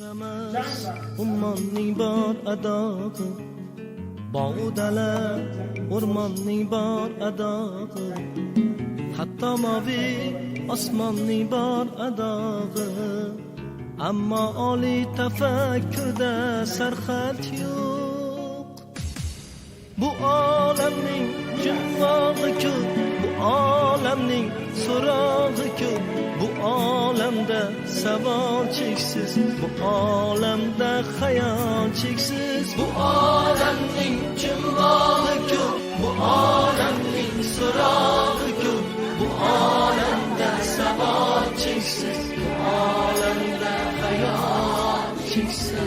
ummonning bor adog'i, bog' dala o'rmonning bor adog'i, hatto moviy osmonning bor adog'i. Ammo oliy tafakkurda sarxat yo'q. Bu olamning jumog'i ko'p, bu olamning so'rog'i ko'p, bu olamda savol cheksiz, bu olamda xayol cheksiz. Bu olamning jumog'i ko'p, bu olamning so'rog'i ko'p, bu olamda savol cheksiz, bu olamda xayol cheksiz.